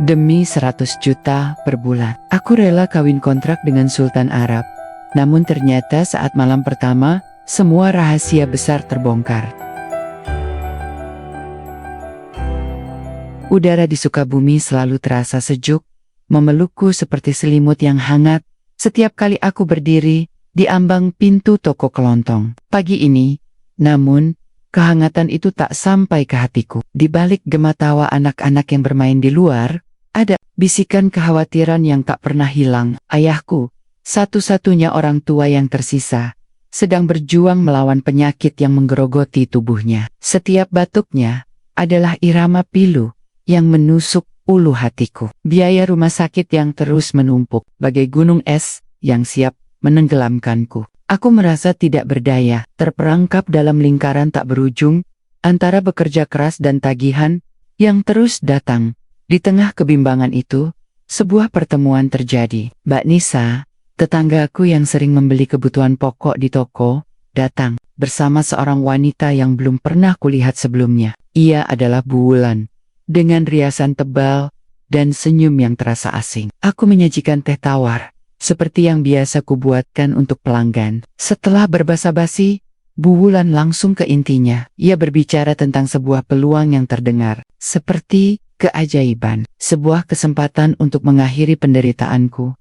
Demi 100 juta per bulan, aku rela kawin kontrak dengan Sultan Arab. Namun ternyata saat malam pertama, semua rahasia besar terbongkar. Udara di Sukabumi selalu terasa sejuk, memelukku seperti selimut yang hangat, setiap kali aku berdiri di ambang pintu toko kelontong. Pagi ini, namun, kehangatan itu tak sampai ke hatiku. Di balik gema tawa anak-anak yang bermain di luar, ada bisikan kekhawatiran yang tak pernah hilang. Ayahku, satu-satunya orang tua yang tersisa, sedang berjuang melawan penyakit yang menggerogoti tubuhnya. Setiap batuknya adalah irama pilu yang menusuk ulu hatiku. Biaya rumah sakit yang terus menumpuk bagai gunung es yang siap menenggelamkanku. Aku merasa tidak berdaya, terperangkap dalam lingkaran tak berujung antara bekerja keras dan tagihan yang terus datang. Di tengah kebimbangan itu, sebuah pertemuan terjadi. Mbak Nisa, tetanggaku yang sering membeli kebutuhan pokok di toko, datang bersama seorang wanita yang belum pernah kulihat sebelumnya. Ia adalah Bu Wulan, dengan riasan tebal dan senyum yang terasa asing. Aku menyajikan teh tawar, seperti yang biasa kubuatkan untuk pelanggan. Setelah berbasa-basi, Bu Wulan langsung ke intinya. Ia berbicara tentang sebuah peluang yang terdengar seperti keajaiban, sebuah kesempatan untuk mengakhiri penderitaanku,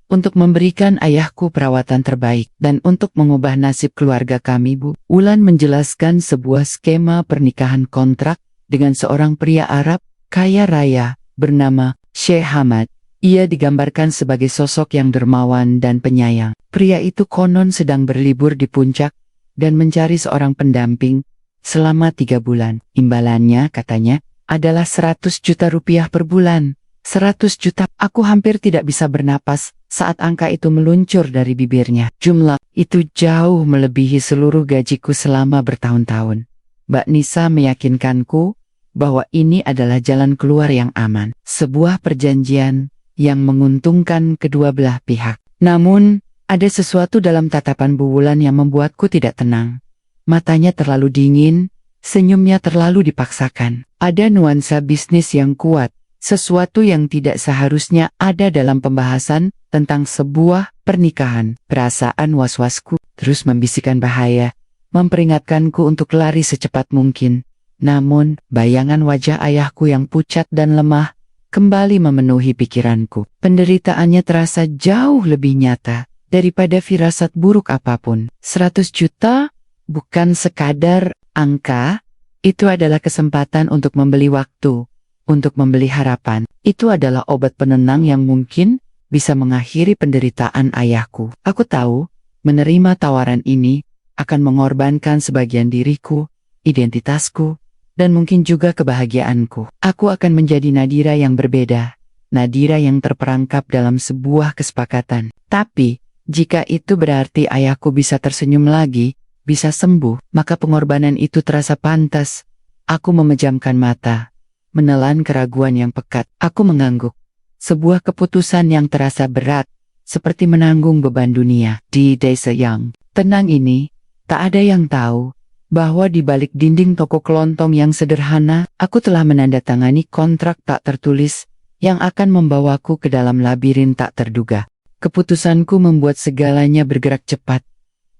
untuk memberikan ayahku perawatan terbaik, dan untuk mengubah nasib keluarga kami. Bu Wulan menjelaskan sebuah skema pernikahan kontrak dengan seorang pria Arab kaya raya bernama Sheikh Hamad. Ia digambarkan sebagai sosok yang dermawan dan penyayang. Pria itu konon sedang berlibur di puncak dan mencari seorang pendamping selama 3 bulan. Imbalannya, katanya, adalah 100 juta rupiah per bulan. 100 juta. Aku hampir tidak bisa bernapas saat angka itu meluncur dari bibirnya. Jumlah itu jauh melebihi seluruh gajiku selama bertahun-tahun. Mbak Nisa meyakinkanku bahwa ini adalah jalan keluar yang aman. Sebuah perjanjian yang menguntungkan kedua belah pihak. Namun, ada sesuatu dalam tatapan Bu Wulan yang membuatku tidak tenang. Matanya terlalu dingin, senyumnya terlalu dipaksakan. Ada nuansa bisnis yang kuat, sesuatu yang tidak seharusnya ada dalam pembahasan tentang sebuah pernikahan. Perasaan was-wasku terus membisikkan bahaya, memperingatkanku untuk lari secepat mungkin. Namun, bayangan wajah ayahku yang pucat dan lemah kembali memenuhi pikiranku. Penderitaannya terasa jauh lebih nyata daripada firasat buruk apapun. 100 juta bukan sekadar angka, itu adalah kesempatan untuk membeli waktu, untuk membeli harapan. Itu adalah obat penenang yang mungkin bisa mengakhiri penderitaan ayahku. Aku tahu, menerima tawaran ini akan mengorbankan sebagian diriku, identitasku, dan mungkin juga kebahagiaanku. Aku akan menjadi Nadira yang berbeda, Nadira yang terperangkap dalam sebuah kesepakatan. Tapi, jika itu berarti ayahku bisa tersenyum lagi, bisa sembuh, maka pengorbanan itu terasa pantas. Aku memejamkan mata, menelan keraguan yang pekat. Aku mengangguk. Sebuah keputusan yang terasa berat, seperti menanggung beban dunia. Di desa yang tenang ini, tak ada yang tahu bahwa di balik dinding toko kelontong yang sederhana, aku telah menandatangani kontrak tak tertulis yang akan membawaku ke dalam labirin tak terduga. Keputusanku membuat segalanya bergerak cepat,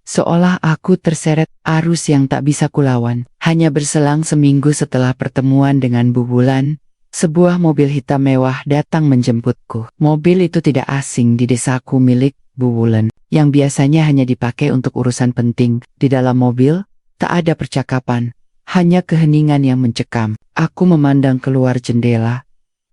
seolah aku terseret arus yang tak bisa kulawan. Hanya berselang seminggu setelah pertemuan dengan Bu Wulan, sebuah mobil hitam mewah datang menjemputku. Mobil itu tidak asing di desaku, milik Bu Wulan, yang biasanya hanya dipakai untuk urusan penting. Di dalam mobil, tak ada percakapan, hanya keheningan yang mencekam. Aku memandang keluar jendela,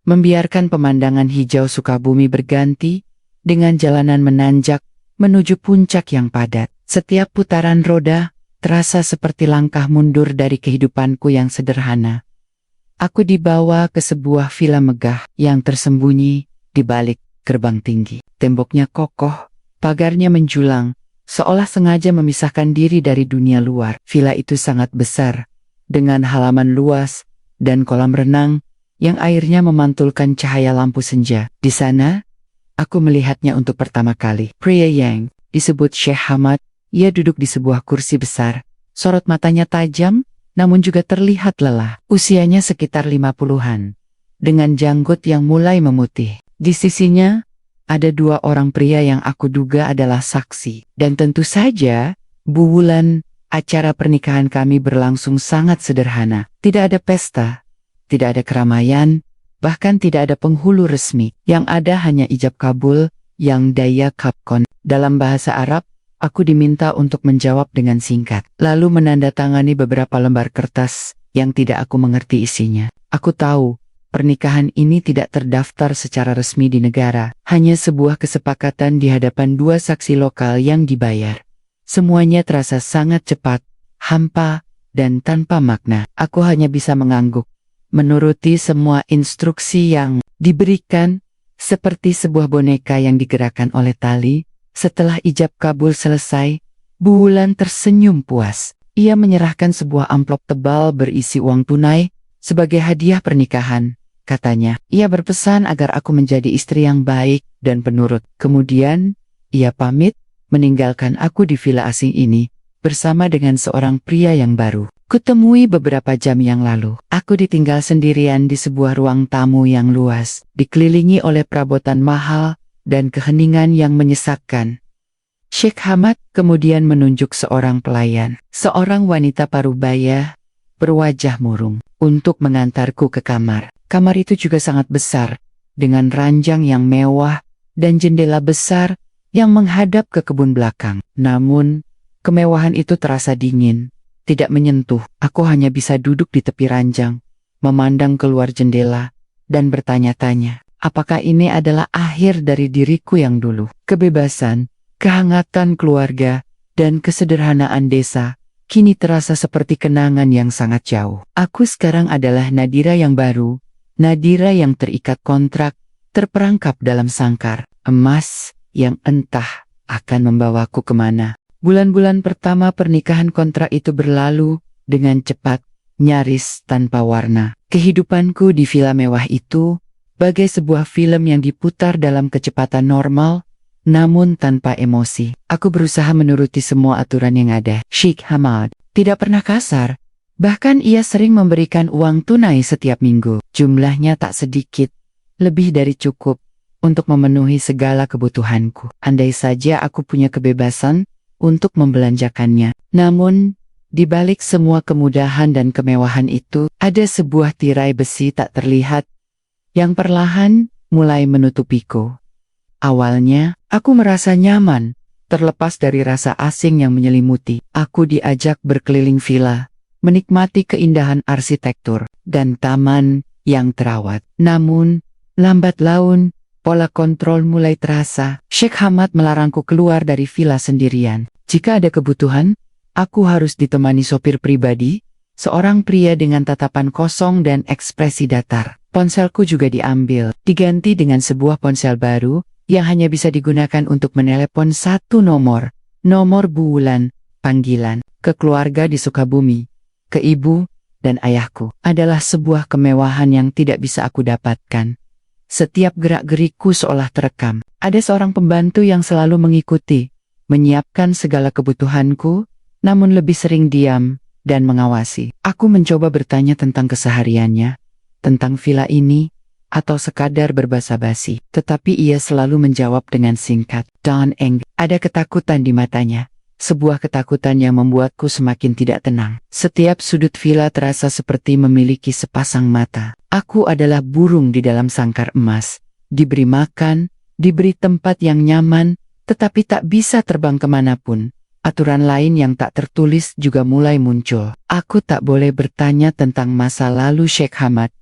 membiarkan pemandangan hijau Sukabumi berganti dengan jalanan menanjak menuju puncak yang padat. Setiap putaran roda terasa seperti langkah mundur dari kehidupanku yang sederhana. Aku dibawa ke sebuah villa megah yang tersembunyi di balik gerbang tinggi. Temboknya kokoh, pagarnya menjulang, seolah sengaja memisahkan diri dari dunia luar. Villa itu sangat besar, dengan halaman luas dan kolam renang yang airnya memantulkan cahaya lampu senja. Di sana, aku melihatnya untuk pertama kali. Pria yang disebut Sheikh Hamad. Ia duduk di sebuah kursi besar, sorot matanya tajam, namun juga terlihat lelah. Usianya sekitar 50-an. dengan janggut yang mulai memutih. Di sisinya, ada dua orang pria yang aku duga adalah saksi. Dan tentu saja, Bu Wulan, acara pernikahan kami berlangsung sangat sederhana. Tidak ada pesta, tidak ada keramaian, bahkan tidak ada penghulu resmi. Yang ada hanya ijab kabul yang daya kapkon. Dalam bahasa Arab, aku diminta untuk menjawab dengan singkat, lalu menandatangani beberapa lembar kertas yang tidak aku mengerti isinya. Aku tahu, pernikahan ini tidak terdaftar secara resmi di negara, hanya sebuah kesepakatan di hadapan dua saksi lokal yang dibayar. Semuanya terasa sangat cepat, hampa, dan tanpa makna. Aku hanya bisa mengangguk, menuruti semua instruksi yang diberikan, seperti sebuah boneka yang digerakkan oleh tali. Setelah ijab kabul selesai, Bu Wulan tersenyum puas. Ia menyerahkan sebuah amplop tebal berisi uang tunai sebagai hadiah pernikahan, katanya. Ia berpesan agar aku menjadi istri yang baik dan penurut. Kemudian, ia pamit, meninggalkan aku di villa asing ini, bersama dengan seorang pria yang baru. Kutemui beberapa jam yang lalu. Aku ditinggal sendirian di sebuah ruang tamu yang luas, dikelilingi oleh perabotan mahal dan keheningan yang menyesakkan. Sheikh Hamad kemudian menunjuk seorang pelayan, seorang wanita parubaya, berwajah murung, untuk mengantarku ke kamar. Kamar itu juga sangat besar, dengan ranjang yang mewah dan jendela besar yang menghadap ke kebun belakang. Namun, kemewahan itu terasa dingin, tidak menyentuh. Aku hanya bisa duduk di tepi ranjang, memandang keluar jendela, dan bertanya-tanya. Apakah ini adalah akhir dari diriku yang dulu? Kebebasan, kehangatan keluarga, dan kesederhanaan desa, kini terasa seperti kenangan yang sangat jauh. Aku sekarang adalah Nadira yang baru, Nadira yang terikat kontrak, terperangkap dalam sangkar emas, yang entah akan membawaku kemana. Bulan-bulan pertama pernikahan kontrak itu berlalu, dengan cepat, nyaris tanpa warna. Kehidupanku di villa mewah itu, bagai sebuah film yang diputar dalam kecepatan normal, namun tanpa emosi. Aku berusaha menuruti semua aturan yang ada. Sheikh Hamad tidak pernah kasar, bahkan ia sering memberikan uang tunai setiap minggu. Jumlahnya tak sedikit, lebih dari cukup, untuk memenuhi segala kebutuhanku. Andai saja aku punya kebebasan untuk membelanjakannya. Namun, di balik semua kemudahan dan kemewahan itu, ada sebuah tirai besi tak terlihat, yang perlahan mulai menutupiku. Awalnya, aku merasa nyaman, terlepas dari rasa asing yang menyelimuti. Aku diajak berkeliling villa, menikmati keindahan arsitektur dan taman yang terawat. Namun, lambat laun, pola kontrol mulai terasa. Sheikh Hamad melarangku keluar dari villa sendirian. Jika ada kebutuhan, aku harus ditemani sopir pribadi, seorang pria dengan tatapan kosong dan ekspresi datar. Ponselku juga diambil, diganti dengan sebuah ponsel baru, yang hanya bisa digunakan untuk menelepon satu nomor Bu Wulan, panggilan, ke keluarga di Sukabumi, ke ibu, dan ayahku. Adalah sebuah kemewahan yang tidak bisa aku dapatkan. Setiap gerak-gerikku seolah terekam. Ada seorang pembantu yang selalu mengikuti, menyiapkan segala kebutuhanku, namun lebih sering diam dan mengawasi. Aku mencoba bertanya tentang kesehariannya, tentang villa ini, atau sekadar berbasa-basi. Tetapi ia selalu menjawab dengan singkat, "Don't Eng." Ada ketakutan di matanya, sebuah ketakutan yang membuatku semakin tidak tenang. Setiap sudut villa terasa seperti memiliki sepasang mata. Aku adalah burung di dalam sangkar emas, diberi makan, diberi tempat yang nyaman, tetapi tak bisa terbang kemanapun. Aturan lain yang tak tertulis juga mulai muncul. Aku tak boleh bertanya tentang masa lalu Sheikh Hamad.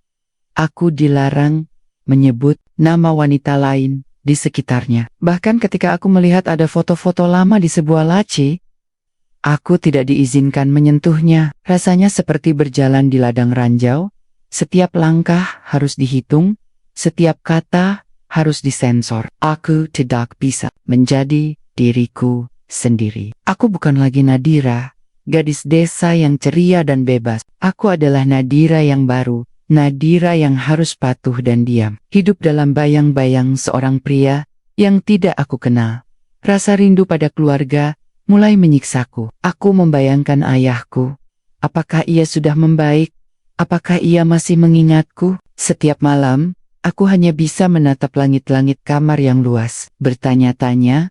Aku dilarang menyebut nama wanita lain di sekitarnya. Bahkan ketika aku melihat ada foto-foto lama di sebuah laci, aku tidak diizinkan menyentuhnya. Rasanya seperti berjalan di ladang ranjau. Setiap langkah harus dihitung, setiap kata harus disensor. Aku tidak bisa menjadi diriku sendiri. Aku bukan lagi Nadira, gadis desa yang ceria dan bebas. Aku adalah Nadira yang baru. Nadira yang harus patuh dan diam, hidup dalam bayang-bayang seorang pria yang tidak aku kenal. Rasa rindu pada keluarga mulai menyiksaku. Aku membayangkan ayahku. Apakah ia sudah membaik? Apakah ia masih mengingatku? Setiap malam, aku hanya bisa menatap langit-langit kamar yang luas, bertanya-tanya,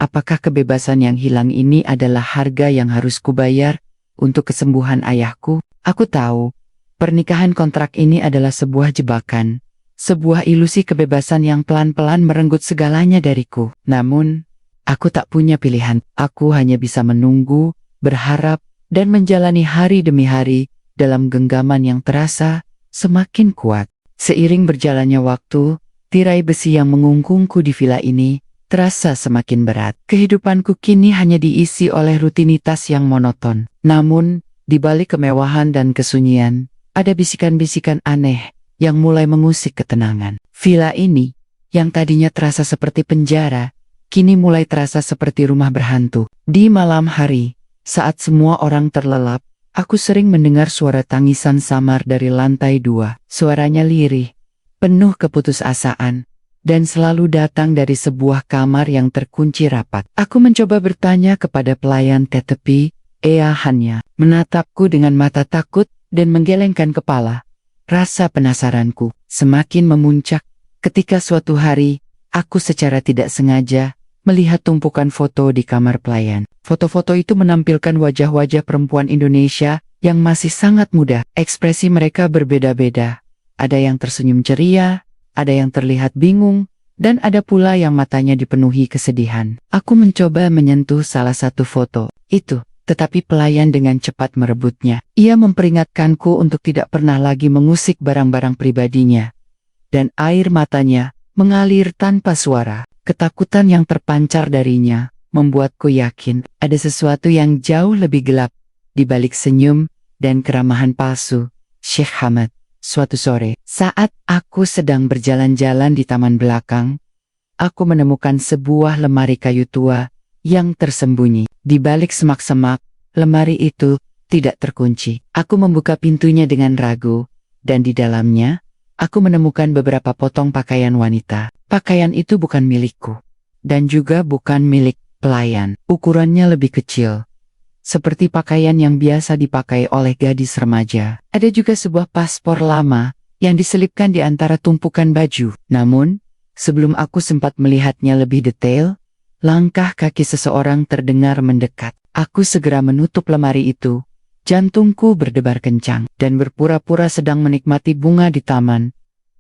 apakah kebebasan yang hilang ini adalah harga yang harus kubayar untuk kesembuhan ayahku? Aku tahu, pernikahan kontrak ini adalah sebuah jebakan, sebuah ilusi kebebasan yang pelan-pelan merenggut segalanya dariku. Namun, aku tak punya pilihan. Aku hanya bisa menunggu, berharap, dan menjalani hari demi hari dalam genggaman yang terasa semakin kuat. Seiring berjalannya waktu, tirai besi yang mengungkungku di villa ini terasa semakin berat. Kehidupanku kini hanya diisi oleh rutinitas yang monoton. Namun, di balik kemewahan dan kesunyian, ada bisikan-bisikan aneh yang mulai mengusik ketenangan. Villa ini, yang tadinya terasa seperti penjara, kini mulai terasa seperti rumah berhantu. Di malam hari, saat semua orang terlelap, aku sering mendengar suara tangisan samar dari lantai 2. Suaranya lirih, penuh keputusasaan, dan selalu datang dari sebuah kamar yang terkunci rapat. Aku mencoba bertanya kepada pelayan tetepi, ia hanya menatapku dengan mata takut dan menggelengkan kepala. Rasa penasaranku semakin memuncak ketika suatu hari, aku secara tidak sengaja melihat tumpukan foto di kamar pelayan. Foto-foto itu menampilkan wajah-wajah perempuan Indonesia yang masih sangat muda. Ekspresi mereka berbeda-beda. Ada yang tersenyum ceria, ada yang terlihat bingung, dan ada pula yang matanya dipenuhi kesedihan. Aku mencoba menyentuh salah satu foto itu, tetapi pelayan dengan cepat merebutnya. Ia memperingatkanku untuk tidak pernah lagi mengusik barang-barang pribadinya. Dan air matanya mengalir tanpa suara. Ketakutan yang terpancar darinya membuatku yakin ada sesuatu yang jauh lebih gelap di balik senyum dan keramahan palsu Syekh Hamad. Suatu sore, saat aku sedang berjalan-jalan di taman belakang, aku menemukan sebuah lemari kayu tua yang tersembunyi. Di balik semak-semak, lemari itu tidak terkunci. Aku membuka pintunya dengan ragu, dan di dalamnya, aku menemukan beberapa potong pakaian wanita. Pakaian itu bukan milikku, dan juga bukan milik pelayan. Ukurannya lebih kecil, seperti pakaian yang biasa dipakai oleh gadis remaja. Ada juga sebuah paspor lama yang diselipkan di antara tumpukan baju. Namun, sebelum aku sempat melihatnya lebih detail, langkah kaki seseorang terdengar mendekat. Aku segera menutup lemari itu. Jantungku berdebar kencang dan berpura-pura sedang menikmati bunga di taman.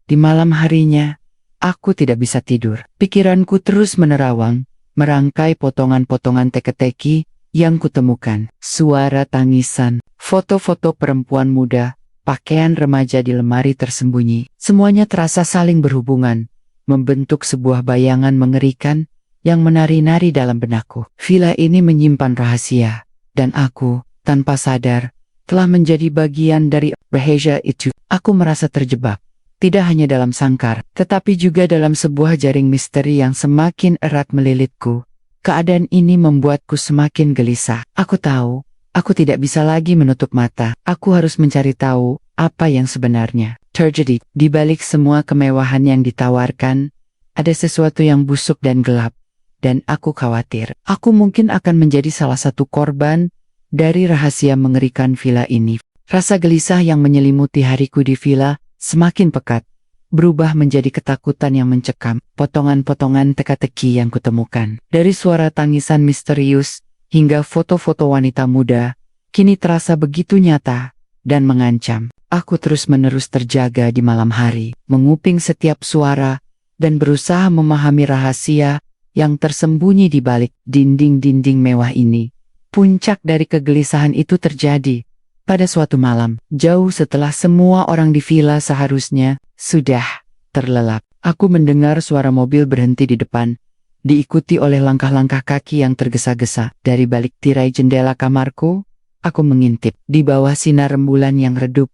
Di malam harinya, aku tidak bisa tidur. Pikiranku terus menerawang, merangkai potongan-potongan teka-teki yang kutemukan. Suara tangisan, foto-foto perempuan muda, pakaian remaja di lemari tersembunyi. Semuanya terasa saling berhubungan, membentuk sebuah bayangan mengerikan yang menari-nari dalam benakku. Villa ini menyimpan rahasia, dan aku, tanpa sadar, telah menjadi bagian dari rahasia itu. Aku merasa terjebak, tidak hanya dalam sangkar, tetapi juga dalam sebuah jaring misteri yang semakin erat melilitku. Keadaan ini membuatku semakin gelisah. Aku tahu, aku tidak bisa lagi menutup mata. Aku harus mencari tahu apa yang sebenarnya terjadi. Di balik semua kemewahan yang ditawarkan, ada sesuatu yang busuk dan gelap. Dan aku khawatir, aku mungkin akan menjadi salah satu korban dari rahasia mengerikan villa ini. Rasa gelisah yang menyelimuti hariku di villa semakin pekat, berubah menjadi ketakutan yang mencekam. Potongan-potongan teka-teki yang kutemukan, dari suara tangisan misterius hingga foto-foto wanita muda, kini terasa begitu nyata dan mengancam. Aku terus-menerus terjaga di malam hari, menguping setiap suara dan berusaha memahami rahasia yang tersembunyi di balik dinding-dinding mewah ini. Puncak dari kegelisahan itu terjadi pada suatu malam, jauh setelah semua orang di villa seharusnya sudah terlelap. Aku mendengar suara mobil berhenti di depan, diikuti oleh langkah-langkah kaki yang tergesa-gesa. Dari balik tirai jendela kamarku, aku mengintip. Di bawah sinar rembulan yang redup,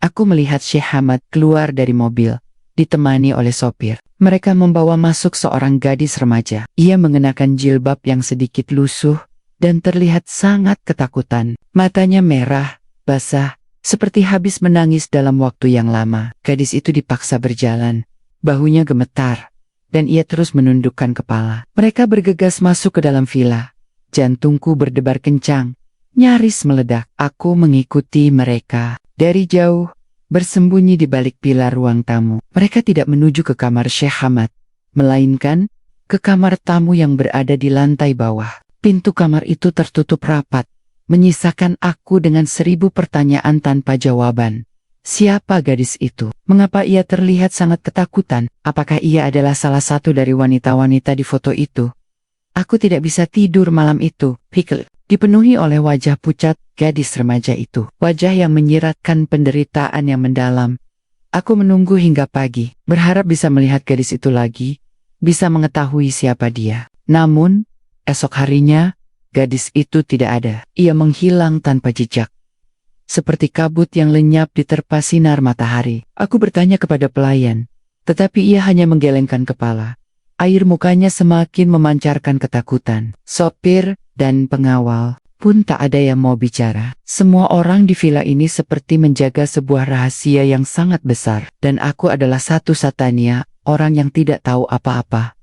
aku melihat Syekh Hamad keluar dari mobil, ditemani oleh sopir. Mereka membawa masuk seorang gadis remaja. Ia mengenakan jilbab yang sedikit lusuh dan terlihat sangat ketakutan. Matanya merah, basah, seperti habis menangis dalam waktu yang lama. Gadis itu dipaksa berjalan, bahunya gemetar, dan ia terus menundukkan kepala. Mereka bergegas masuk ke dalam villa. Jantungku berdebar kencang, nyaris meledak. Aku mengikuti mereka. Dari jauh, bersembunyi di balik pilar ruang tamu. Mereka tidak menuju ke kamar Syekh Hamad, melainkan ke kamar tamu yang berada di lantai bawah. Pintu kamar itu tertutup rapat, menyisakan aku dengan 1000 pertanyaan tanpa jawaban. Siapa gadis itu? Mengapa ia terlihat sangat ketakutan? Apakah ia adalah salah satu dari wanita-wanita di foto itu? Aku tidak bisa tidur malam itu. Pikir dipenuhi oleh wajah pucat gadis remaja itu. Wajah yang menyiratkan penderitaan yang mendalam. Aku menunggu hingga pagi, berharap bisa melihat gadis itu lagi, bisa mengetahui siapa dia. Namun, esok harinya, gadis itu tidak ada. Ia menghilang tanpa jejak. Seperti kabut yang lenyap diterpa sinar matahari. Aku bertanya kepada pelayan, tetapi ia hanya menggelengkan kepala. Air mukanya semakin memancarkan ketakutan. Sopir dan pengawal pun tak ada yang mau bicara. Semua orang di villa ini seperti menjaga sebuah rahasia yang sangat besar. Dan aku adalah satu-satunya orang yang tidak tahu apa-apa.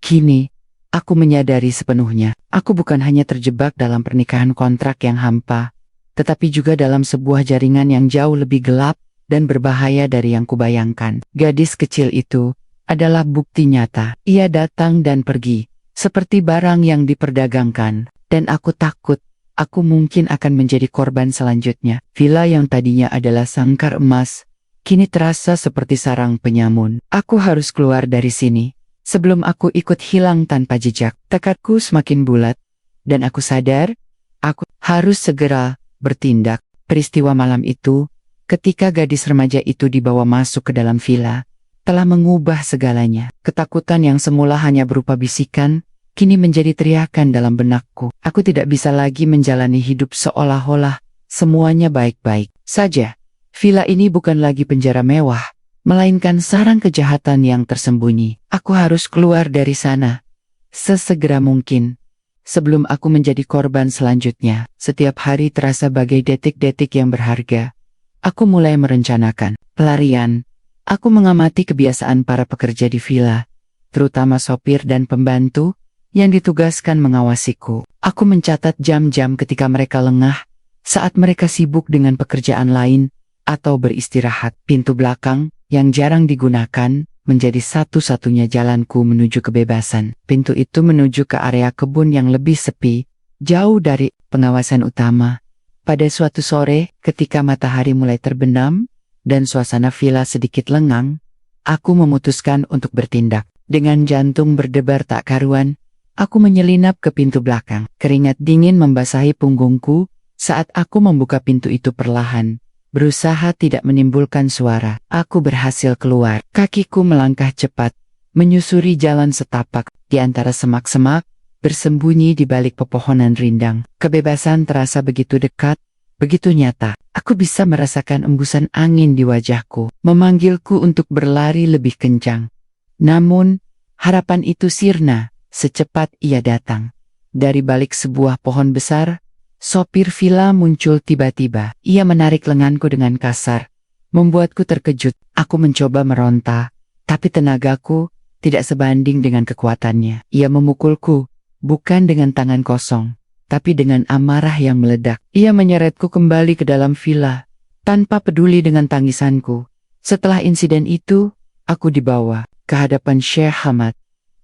Kini, aku menyadari sepenuhnya. Aku bukan hanya terjebak dalam pernikahan kontrak yang hampa, tetapi juga dalam sebuah jaringan yang jauh lebih gelap dan berbahaya dari yang kubayangkan. Gadis kecil itu adalah bukti nyata. Ia datang dan pergi, seperti barang yang diperdagangkan, dan aku takut aku mungkin akan menjadi korban selanjutnya. Villa yang tadinya adalah sangkar emas, kini terasa seperti sarang penyamun. Aku harus keluar dari sini, sebelum aku ikut hilang tanpa jejak. Tekadku semakin bulat, dan aku sadar, aku harus segera bertindak. Peristiwa malam itu, ketika gadis remaja itu dibawa masuk ke dalam villa, telah mengubah segalanya. Ketakutan yang semula hanya berupa bisikan, kini menjadi teriakan dalam benakku. Aku tidak bisa lagi menjalani hidup seolah-olah semuanya baik-baik saja. Villa ini bukan lagi penjara mewah, melainkan sarang kejahatan yang tersembunyi. Aku harus keluar dari sana sesegera mungkin, sebelum aku menjadi korban selanjutnya. Setiap hari terasa bagai detik-detik yang berharga. Aku mulai merencanakan pelarian. Aku mengamati kebiasaan para pekerja di villa, terutama sopir dan pembantu yang ditugaskan mengawasiku. Aku mencatat jam-jam ketika mereka lengah, saat mereka sibuk dengan pekerjaan lain atau beristirahat. Pintu belakang yang jarang digunakan menjadi satu-satunya jalanku menuju kebebasan. Pintu itu menuju ke area kebun yang lebih sepi, jauh dari pengawasan utama. Pada suatu sore, ketika matahari mulai terbenam dan suasana villa sedikit lengang, aku memutuskan untuk bertindak. Dengan jantung berdebar tak karuan, aku menyelinap ke pintu belakang. Keringat dingin membasahi punggungku saat aku membuka pintu itu perlahan, berusaha tidak menimbulkan suara. Aku berhasil keluar. Kakiku melangkah cepat, menyusuri jalan setapak di antara semak-semak, bersembunyi di balik pepohonan rindang. Kebebasan terasa begitu dekat, begitu nyata. Aku bisa merasakan embusan angin di wajahku, memanggilku untuk berlari lebih kencang. Namun, harapan itu sirna secepat ia datang. Dari balik sebuah pohon besar, sopir villa muncul tiba-tiba. Ia menarik lenganku dengan kasar, membuatku terkejut. Aku mencoba meronta, tapi tenagaku tidak sebanding dengan kekuatannya. Ia memukulku, bukan dengan tangan kosong, tapi dengan amarah yang meledak. Ia menyeretku kembali ke dalam villa, tanpa peduli dengan tangisanku. Setelah insiden itu, aku dibawa ke hadapan Syekh Hamad.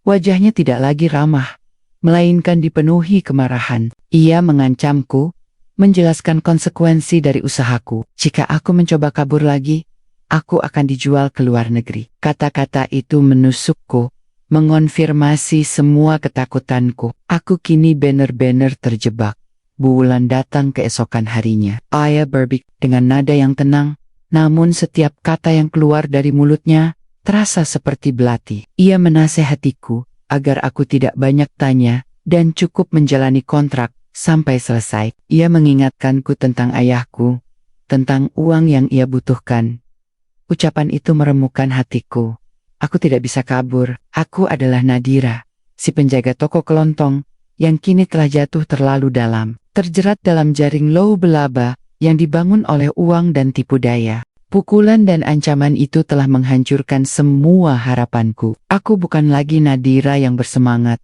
Wajahnya tidak lagi ramah, melainkan dipenuhi kemarahan. Ia mengancamku, menjelaskan konsekuensi dari usahaku. Jika aku mencoba kabur lagi, aku akan dijual ke luar negeri. Kata-kata itu menusukku, mengonfirmasi semua ketakutanku. Aku kini benar-benar terjebak. Bulan datang keesokan harinya. Ayah berbik dengan nada yang tenang, namun setiap kata yang keluar dari mulutnya terasa seperti belati. Ia menasehatiku agar aku tidak banyak tanya dan cukup menjalani kontrak sampai selesai. Ia mengingatkanku tentang ayahku, tentang uang yang ia butuhkan. Ucapan itu meremukkan hatiku. Aku tidak bisa kabur. Aku adalah Nadira, si penjaga toko kelontong yang kini telah jatuh terlalu dalam, terjerat dalam jaring low belaba yang dibangun oleh uang dan tipu daya. Pukulan dan ancaman itu telah menghancurkan semua harapanku. Aku bukan lagi Nadira yang bersemangat,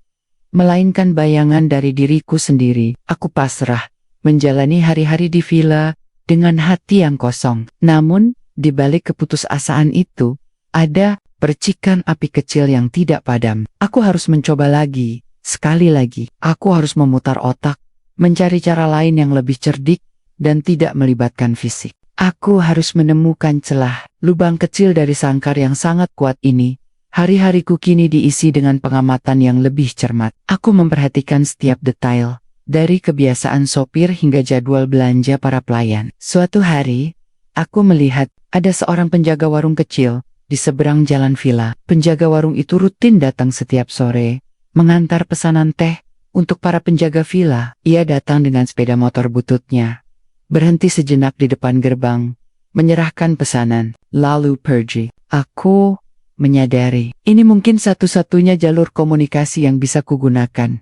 melainkan bayangan dari diriku sendiri. Aku pasrah, menjalani hari-hari di villa dengan hati yang kosong. Namun, Di balik keputusasaan itu, ada percikan api kecil yang tidak padam. Aku harus mencoba lagi, sekali lagi. Aku harus memutar otak, mencari cara lain yang lebih cerdik dan tidak melibatkan fisik. Aku harus menemukan celah, lubang kecil dari sangkar yang sangat kuat ini. Hari-hariku kini diisi dengan pengamatan yang lebih cermat. Aku memperhatikan setiap detail, dari kebiasaan sopir hingga jadwal belanja para pelayan. Suatu hari, aku melihat ada seorang penjaga warung kecil di seberang jalan villa. Penjaga warung itu rutin datang setiap sore, mengantar pesanan teh untuk para penjaga villa. Ia datang dengan sepeda motor bututnya, berhenti sejenak di depan gerbang, menyerahkan pesanan, lalu pergi. Aku menyadari, ini mungkin satu-satunya jalur komunikasi yang bisa kugunakan.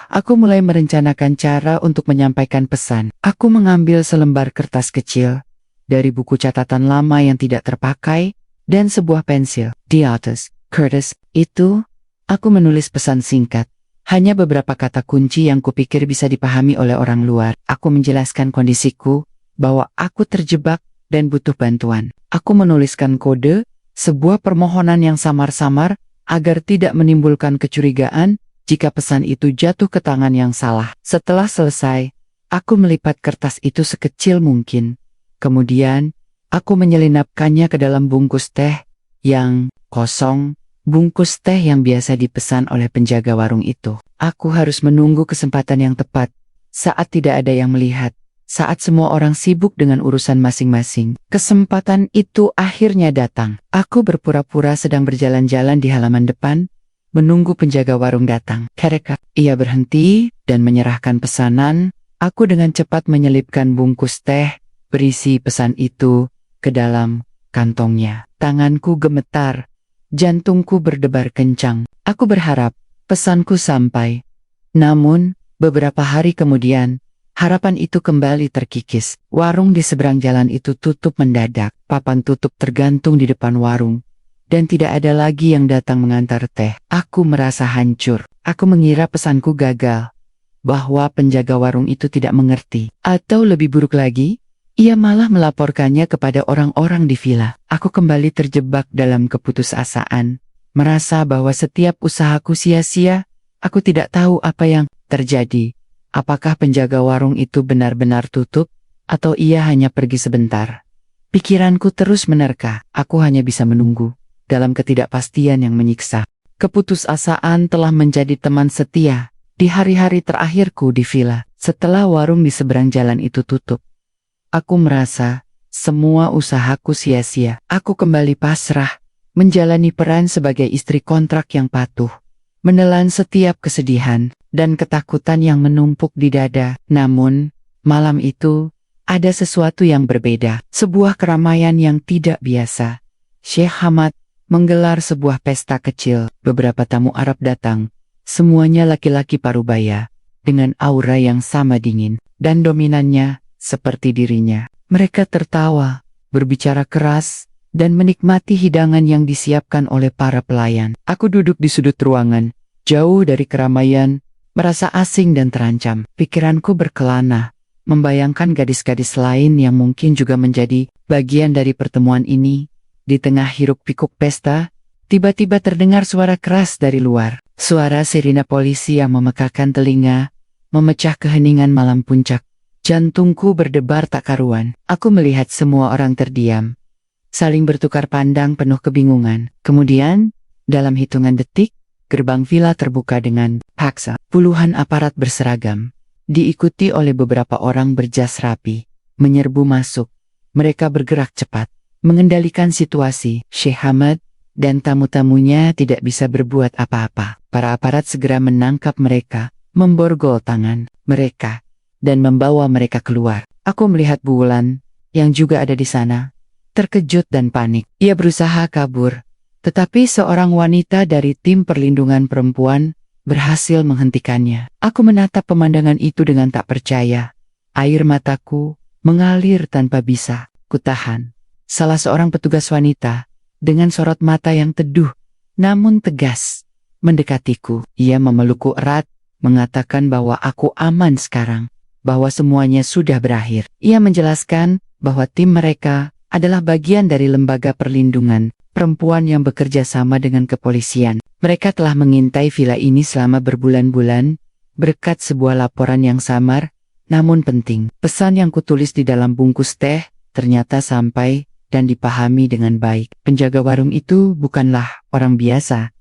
Aku mulai merencanakan cara untuk menyampaikan pesan. Aku mengambil selembar kertas kecil dari buku catatan lama yang tidak terpakai dan sebuah pensil. Di atas kertas itu, aku menulis pesan singkat. Hanya beberapa kata kunci yang kupikir bisa dipahami oleh orang luar. Aku menjelaskan kondisiku, bahwa aku terjebak dan butuh bantuan. Aku menuliskan kode, sebuah permohonan yang samar-samar, agar tidak menimbulkan kecurigaan jika pesan itu jatuh ke tangan yang salah. Setelah selesai, aku melipat kertas itu sekecil mungkin. Kemudian, aku menyelinapkannya ke dalam bungkus teh yang kosong, bungkus teh yang biasa dipesan oleh penjaga warung itu. Aku harus menunggu kesempatan yang tepat, saat tidak ada yang melihat, saat semua orang sibuk dengan urusan masing-masing. Kesempatan itu akhirnya datang. Aku berpura-pura sedang berjalan-jalan di halaman depan, menunggu penjaga warung datang. Ketika ia berhenti dan menyerahkan pesanan, aku dengan cepat menyelipkan bungkus teh berisi pesan itu ke dalam kantongnya. Tanganku gemetar, jantungku berdebar kencang. Aku berharap pesanku sampai. Namun, beberapa hari kemudian, harapan itu kembali terkikis. Warung di seberang jalan itu tutup mendadak. Papan tutup tergantung di depan warung, dan tidak ada lagi yang datang mengantar teh. Aku merasa hancur. Aku mengira pesanku gagal, bahwa penjaga warung itu tidak mengerti. Atau lebih buruk lagi, ia malah melaporkannya kepada orang-orang di villa. Aku kembali terjebak dalam keputusasaan, merasa bahwa setiap usahaku sia-sia. Aku tidak tahu apa yang terjadi. Apakah penjaga warung itu benar-benar tutup, atau ia hanya pergi sebentar? Pikiranku terus menerka. Aku hanya bisa menunggu, dalam ketidakpastian yang menyiksa. Keputusasaan telah menjadi teman setia di hari-hari terakhirku di villa. Setelah warung di seberang jalan itu tutup, aku merasa semua usahaku sia-sia. Aku kembali pasrah, menjalani peran sebagai istri kontrak yang patuh, menelan setiap kesedihan dan ketakutan yang menumpuk di dada. Namun, malam itu, ada sesuatu yang berbeda. Sebuah keramaian yang tidak biasa. Syekh Hamad menggelar sebuah pesta kecil. Beberapa tamu Arab datang. Semuanya laki-laki parubaya, dengan aura yang sama dingin dan dominannya seperti dirinya. Mereka tertawa, berbicara keras, dan menikmati hidangan yang disiapkan oleh para pelayan. Aku duduk di sudut ruangan, jauh dari keramaian, merasa asing dan terancam. Pikiranku berkelana, membayangkan gadis-gadis lain yang mungkin juga menjadi bagian dari pertemuan ini. Di tengah hiruk-pikuk pesta, tiba-tiba terdengar suara keras dari luar. Suara sirine polisi yang memekakan telinga, memecah keheningan malam puncak. Jantungku berdebar tak karuan. Aku melihat semua orang terdiam, saling bertukar pandang penuh kebingungan. Kemudian, dalam hitungan detik, gerbang villa terbuka dengan paksa. Puluhan aparat berseragam, diikuti oleh beberapa orang berjas rapi, menyerbu masuk. Mereka bergerak cepat, mengendalikan situasi. Syekh Hamad dan tamu-tamunya tidak bisa berbuat apa-apa. Para aparat segera menangkap mereka, memborgol tangan mereka, dan membawa mereka keluar. Aku melihat Bulan, yang juga ada di sana, terkejut dan panik. Ia berusaha kabur, tetapi seorang wanita dari tim perlindungan perempuan berhasil menghentikannya. Aku menatap pemandangan itu dengan tak percaya. Air mataku mengalir tanpa bisa kutahan. Salah seorang petugas wanita, dengan sorot mata yang teduh, namun tegas, mendekatiku. Ia memelukku erat, mengatakan bahwa aku aman sekarang, bahwa semuanya sudah berakhir. Ia menjelaskan bahwa tim mereka adalah bagian dari lembaga perlindungan perempuan yang bekerja sama dengan kepolisian. Mereka telah mengintai villa ini selama berbulan-bulan, berkat sebuah laporan yang samar, namun penting. Pesan yang kutulis di dalam bungkus teh ternyata sampai dan dipahami dengan baik. Penjaga warung itu bukanlah orang biasa.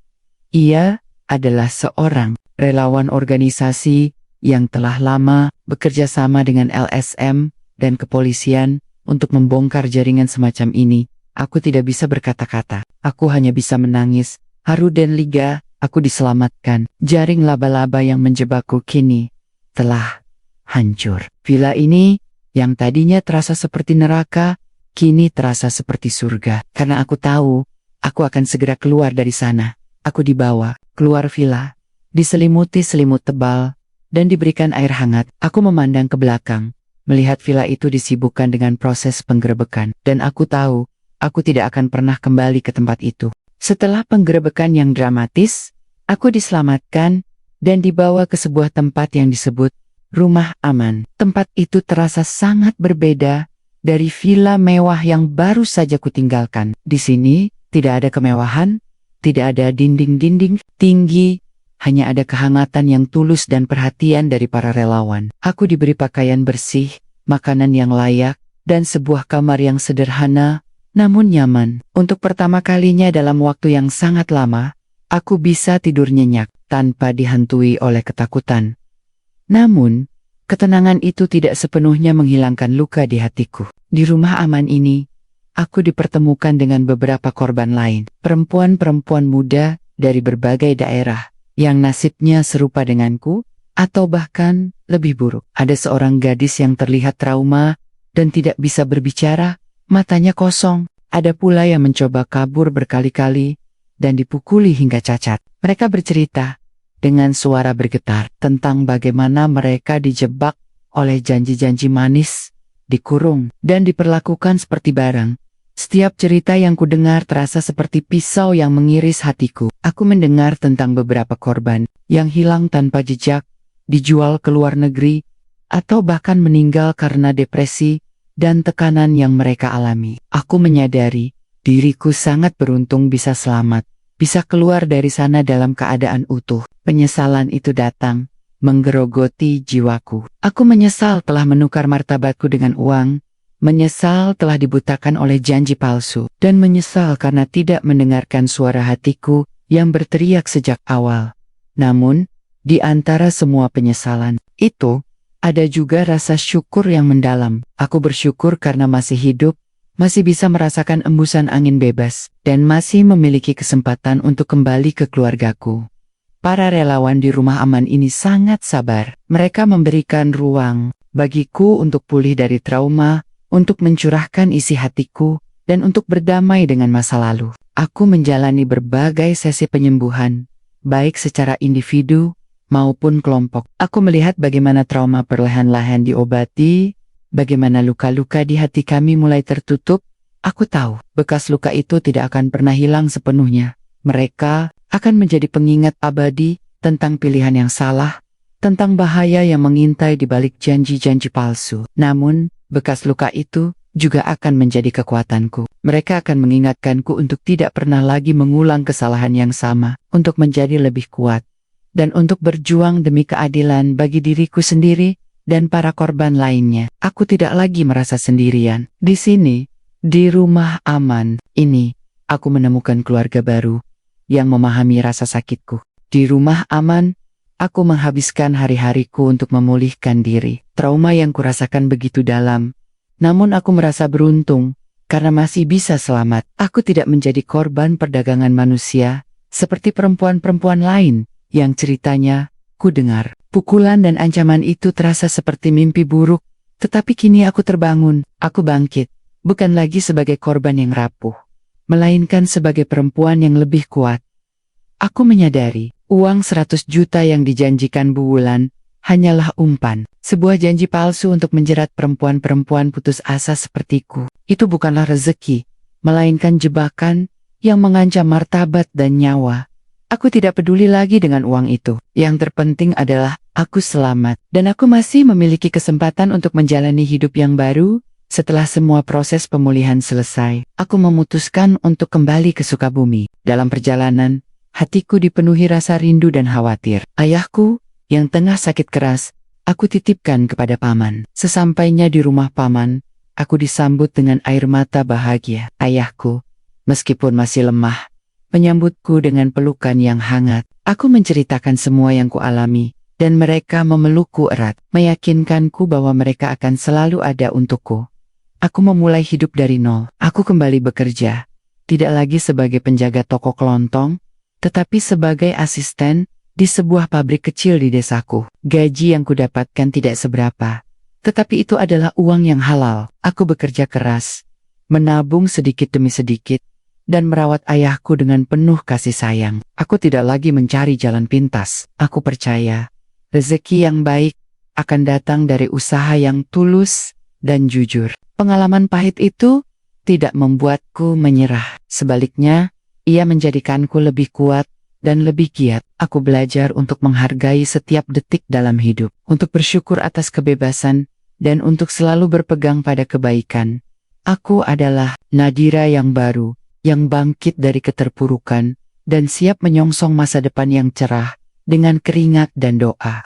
Ia adalah seorang relawan organisasi yang telah lama bekerja sama dengan LSM dan kepolisian untuk membongkar jaringan semacam ini. Aku tidak bisa berkata-kata. Aku hanya bisa menangis. Haru dan lega, aku diselamatkan. Jaring laba-laba yang menjebakku kini telah hancur. Villa ini yang tadinya terasa seperti neraka, kini terasa seperti surga. Karena aku tahu, aku akan segera keluar dari sana. Aku dibawa keluar villa, diselimuti selimut tebal, dan diberikan air hangat. Aku memandang ke belakang, melihat villa itu disibukkan dengan proses penggerebekan. Dan aku tahu, aku tidak akan pernah kembali ke tempat itu. Setelah penggerebekan yang dramatis, aku diselamatkan dan dibawa ke sebuah tempat yang disebut Rumah Aman. Tempat itu terasa sangat berbeda dari villa mewah yang baru saja kutinggalkan. Di sini tidak ada kemewahan, tidak ada dinding-dinding tinggi, hanya ada kehangatan yang tulus dan perhatian dari para relawan. Aku diberi pakaian bersih, makanan yang layak, dan sebuah kamar yang sederhana, namun nyaman. Untuk pertama kalinya dalam waktu yang sangat lama, aku bisa tidur nyenyak tanpa dihantui oleh ketakutan. Namun, ketenangan itu tidak sepenuhnya menghilangkan luka di hatiku. Di rumah aman ini, aku dipertemukan dengan beberapa korban lain. Perempuan-perempuan muda dari berbagai daerah yang nasibnya serupa denganku, atau bahkan lebih buruk. Ada seorang gadis yang terlihat trauma dan tidak bisa berbicara, matanya kosong. Ada pula yang mencoba kabur berkali-kali dan dipukuli hingga cacat. Mereka bercerita dengan suara bergetar tentang bagaimana mereka dijebak oleh janji-janji manis, dikurung, dan diperlakukan seperti barang. Setiap cerita yang kudengar terasa seperti pisau yang mengiris hatiku. Aku mendengar tentang beberapa korban yang hilang tanpa jejak, dijual ke luar negeri, atau bahkan meninggal karena depresi dan tekanan yang mereka alami. Aku menyadari diriku sangat beruntung bisa selamat, bisa keluar dari sana dalam keadaan utuh. Penyesalan itu datang, menggerogoti jiwaku. Aku menyesal telah menukar martabatku dengan uang, menyesal telah dibutakan oleh janji palsu, dan menyesal karena tidak mendengarkan suara hatiku yang berteriak sejak awal. Namun, di antara semua penyesalan itu, ada juga rasa syukur yang mendalam. Aku bersyukur karena masih hidup, masih bisa merasakan embusan angin bebas, dan masih memiliki kesempatan untuk kembali ke keluargaku. Para relawan di rumah aman ini sangat sabar. Mereka memberikan ruang bagiku untuk pulih dari trauma, untuk mencurahkan isi hatiku, dan untuk berdamai dengan masa lalu. Aku menjalani berbagai sesi penyembuhan, baik secara individu maupun kelompok. Aku melihat bagaimana trauma perlahan-lahan diobati, bagaimana luka-luka di hati kami mulai tertutup. Aku tahu, bekas luka itu tidak akan pernah hilang sepenuhnya. Mereka akan menjadi pengingat abadi tentang pilihan yang salah, tentang bahaya yang mengintai di balik janji-janji palsu. Namun, bekas luka itu juga akan menjadi kekuatanku. Mereka akan mengingatkanku untuk tidak pernah lagi mengulang kesalahan yang sama, untuk menjadi lebih kuat, dan untuk berjuang demi keadilan bagi diriku sendiri dan para korban lainnya. Aku tidak lagi merasa sendirian. Di sini, di rumah aman ini, aku menemukan keluarga baru yang memahami rasa sakitku. Di rumah aman, aku menghabiskan hari-hariku untuk memulihkan diri. Trauma yang kurasakan begitu dalam, namun aku merasa beruntung karena masih bisa selamat. Aku tidak menjadi korban perdagangan manusia seperti perempuan-perempuan lain yang ceritanya ku dengar. Pukulan dan ancaman itu terasa seperti mimpi buruk, tetapi kini aku terbangun. Aku bangkit, bukan lagi sebagai korban yang rapuh, melainkan sebagai perempuan yang lebih kuat. Aku menyadari, uang 100 juta yang dijanjikan Bu Wulan hanyalah umpan, sebuah janji palsu untuk menjerat perempuan-perempuan putus asa sepertiku. Itu bukanlah rezeki, melainkan jebakan yang mengancam martabat dan nyawa. Aku tidak peduli lagi dengan uang itu. Yang terpenting adalah aku selamat, dan aku masih memiliki kesempatan untuk menjalani hidup yang baru, Setelah semua proses pemulihan selesai, aku memutuskan untuk kembali ke Sukabumi. Dalam perjalanan, hatiku dipenuhi rasa rindu dan khawatir. Ayahku, yang tengah sakit keras, aku titipkan kepada paman. Sesampainya di rumah paman, aku disambut dengan air mata bahagia. Ayahku, meskipun masih lemah, menyambutku dengan pelukan yang hangat. Aku menceritakan semua yang kualami, dan mereka memelukku erat, meyakinkanku bahwa mereka akan selalu ada untukku. Aku memulai hidup dari nol. Aku kembali bekerja, tidak lagi sebagai penjaga toko kelontong, tetapi sebagai asisten di sebuah pabrik kecil di desaku. Gaji yang kudapatkan tidak seberapa, tetapi itu adalah uang yang halal. Aku bekerja keras, menabung sedikit demi sedikit, dan merawat ayahku dengan penuh kasih sayang. Aku tidak lagi mencari jalan pintas. Aku percaya, rezeki yang baik akan datang dari usaha yang tulus dan jujur. Pengalaman pahit itu tidak membuatku menyerah. Sebaliknya, ia menjadikanku lebih kuat dan lebih giat. Aku belajar untuk menghargai setiap detik dalam hidup, untuk bersyukur atas kebebasan, dan untuk selalu berpegang pada kebaikan. Aku adalah Nadira yang baru, yang bangkit dari keterpurukan, dan siap menyongsong masa depan yang cerah dengan keringat dan doa.